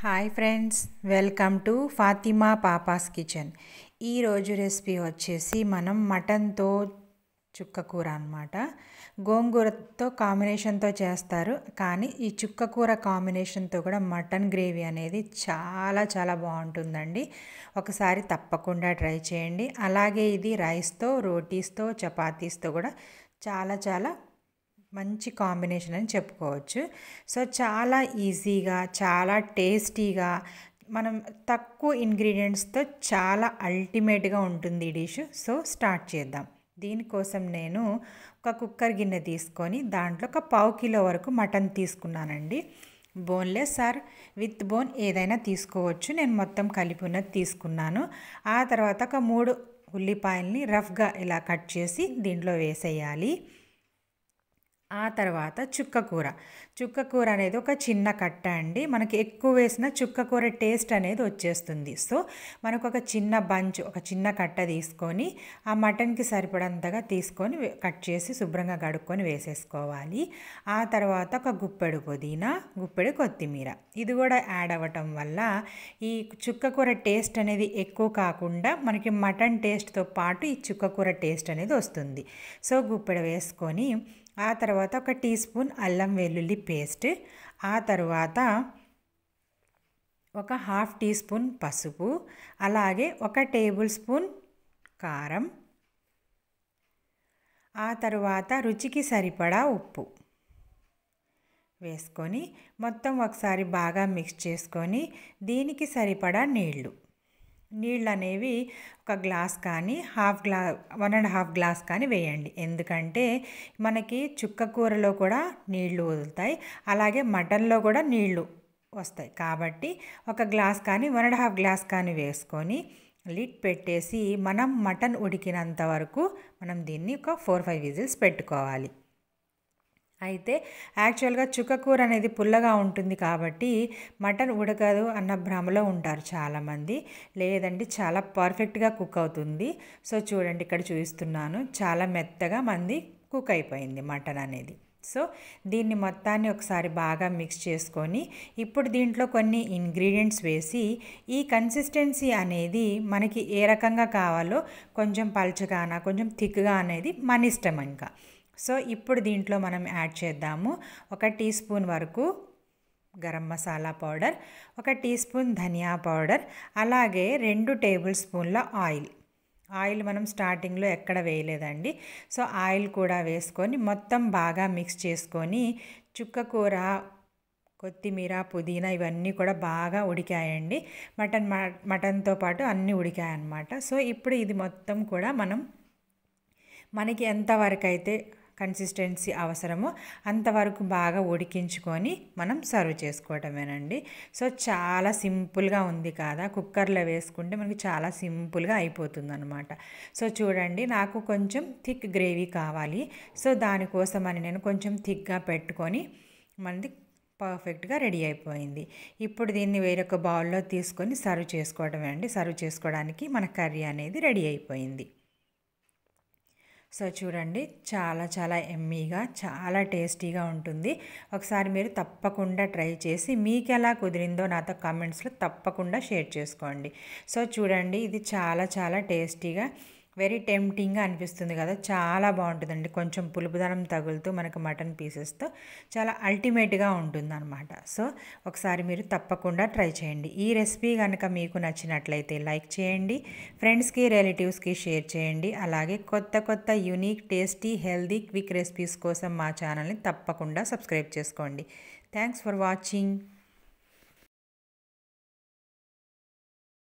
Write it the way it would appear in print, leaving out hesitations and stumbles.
Hi friends, welcome to Fatima పాపాస్ kitchen. ఈరోజు recipe వచ్చేసి మనం మటన్తో చుక్కకూర అన్నమాట. గోంగూరతో కాంబినేషన్తో చేస్తారు, కానీ ఈ చుక్కకూర కాంబినేషన్తో కూడా మటన్ గ్రేవీ అనేది చాలా చాలా బాగుంటుందండి. ఒకసారి తప్పకుండా ట్రై చేయండి. అలాగే ఇది రైస్తో, రోటీస్తో, చపాతీస్తో కూడా చాలా చాలా మంచి కాంబినేషన్ అని చెప్పుకోవచ్చు. సో చాలా ఈజీగా, చాలా టేస్టీగా, మనం తక్కువ ఇంగ్రీడియంట్స్తో చాలా అల్టిమేట్గా ఉంటుంది ఈ డిష్. సో స్టార్ట్ చేద్దాం. దీనికోసం నేను ఒక కుక్కర్ గిన్నె తీసుకొని దాంట్లో ఒక పావు కిలో వరకు మటన్ తీసుకున్నానండి. బోన్లెస్ ఆర్ విత్ బోన్ ఏదైనా తీసుకోవచ్చు. నేను మొత్తం కలిపి ఉన్నది తీసుకున్నాను. ఆ తర్వాత ఒక 3 ఉల్లిపాయల్ని రఫ్గా ఇలా కట్ చేసి దీంట్లో వేసేయాలి. ఆ తర్వాత చుక్కకూర అనేది ఒక చిన్న కట్ట అండి. మనకి ఎక్కువ వేసిన చుక్కకూర టేస్ట్ అనేది వచ్చేస్తుంది. సో మనకు ఒక చిన్న బంచ్, ఒక చిన్న కట్ట తీసుకొని ఆ మటన్కి సరిపడంతగా తీసుకొని కట్ చేసి శుభ్రంగా కడుక్కొని వేసేసుకోవాలి. ఆ తర్వాత ఒక గుప్పెడు పుదీనా, గుప్పెడు కొత్తిమీర ఇది కూడా యాడ్ అవ్వటం వల్ల ఈ చుక్కకూర టేస్ట్ అనేది ఎక్కువ కాకుండా మనకి మటన్ టేస్ట్తో పాటు ఈ చుక్కకూర టేస్ట్ అనేది వస్తుంది. సో గుప్పెడు వేసుకొని ఆ తర్వాత ఒక టీ స్పూన్ అల్లం వెల్లుల్లి పేస్ట్, ఆ తర్వాత ఒక హాఫ్ టీ స్పూన్ పసుపు, అలాగే ఒక టేబుల్ స్పూన్ కారం, ఆ తర్వాత రుచికి సరిపడా ఉప్పు వేసుకొని మొత్తం ఒకసారి బాగా మిక్స్ చేసుకొని దీనికి సరిపడా నీళ్ళు అనేవి ఒక గ్లాస్ కానీ 1.5 గ్లాస్ కానీ వేయండి. ఎందుకంటే మనకి చుక్కకూరలో కూడా నీళ్లు వదులుతాయి, అలాగే మటన్లో కూడా నీళ్లు వస్తాయి. కాబట్టి ఒక గ్లాస్ కానీ 1.5 గ్లాస్ కానీ వేసుకొని లిడ్ పెట్టేసి మనం మటన్ ఉడికినంత వరకు మనం దీన్ని ఒక 4-5 విజిల్స్ పెట్టుకోవాలి. అయితే యాక్చువల్గా చుక్కకూర అనేది పుల్లగా ఉంటుంది కాబట్టి మటన్ ఉడకదు అన్న భ్రమలో ఉంటారు చాలామంది. లేదండి, చాలా పర్ఫెక్ట్గా కుక్ అవుతుంది. సో చూడండి, ఇక్కడ చూపిస్తున్నాను, చాలా మెత్తగా కుక్ అయిపోయింది మటన్ అనేది. సో దీన్ని మొత్తాన్ని ఒకసారి బాగా మిక్స్ చేసుకొని ఇప్పుడు దీంట్లో కొన్ని ఇంగ్రీడియంట్స్ వేసి ఈ కన్సిస్టెన్సీ అనేది మనకి ఏ రకంగా కావాలో, కొంచెం పల్చగానా కొంచెం థిక్గా అనేది మన ఇష్టం ఇంకా. సో ఇప్పుడు దీంట్లో మనం యాడ్ చేద్దాము. ఒక టీ స్పూన్ వరకు గరం మసాలా పౌడర్, ఒక టీ స్పూన్ ధనియా పౌడర్, అలాగే 2 టేబుల్ స్పూన్ల ఆయిల్ మనం స్టార్టింగ్లో ఎక్కడ వేయలేదండి. సో ఆయిల్ కూడా వేసుకొని మొత్తం బాగా మిక్స్ చేసుకొని చుక్కకూర, కొత్తిమీర, పుదీనా ఇవన్నీ కూడా బాగా ఉడికాయండి. మటన్తో పాటు అన్నీ ఉడికాయన్నమాట. సో ఇప్పుడు ఇది మొత్తం కూడా మనకి ఎంతవరకు అయితే కన్సిస్టెన్సీ అవసరమో అంతవరకు బాగా ఉడికించుకొని మనం సర్వ్ చేసుకోవటమేనండి. సో చాలా సింపుల్గా ఉంది కదా, కుక్కర్లో వేసుకుంటే మనకి చాలా సింపుల్గా అయిపోతుంది అనమాట. సో చూడండి, నాకు కొంచెం థిక్ గ్రేవీ కావాలి. సో దానికోసమని నేను కొంచెం థిక్గా పెట్టుకొని మనది పర్ఫెక్ట్గా రెడీ అయిపోయింది. ఇప్పుడు దీన్ని వేరొక బౌల్లో తీసుకొని సర్వ్ చేసుకోవడమే అండి. సర్వ్ చేసుకోవడానికి మన కర్రీ అనేది రెడీ అయిపోయింది. సో చూడండి, చాలా చాలా ఎమ్మీగా, చాలా టేస్టీగా ఉంటుంది. ఒకసారి మీరు తప్పకుండా ట్రై చేసి మీకు ఎలా కుదిరిందో నాతో కామెంట్స్లో తప్పకుండా షేర్ చేసుకోండి. సో చూడండి, ఇది చాలా చాలా టేస్టీగా, వెరీ టెంప్టింగ్గా అనిపిస్తుంది కదా, చాలా బాగుంటుందండి. కొంచెం పులుపుదనం తగులుతూ మనకు మటన్ పీసెస్తో చాలా అల్టిమేట్గా ఉంటుందన్నమాట. సో ఒకసారి మీరు తప్పకుండా ట్రై చేయండి. ఈ రెసిపీ కనుక మీకు నచ్చినట్లయితే లైక్ చేయండి, ఫ్రెండ్స్కి, రిలేటివ్స్కి షేర్ చేయండి. అలాగే కొత్త unique, tasty, healthy, quick recipes కోసం మా ఛానల్ని తప్పకుండా సబ్స్క్రైబ్ చేసుకోండి. Thanks for watching.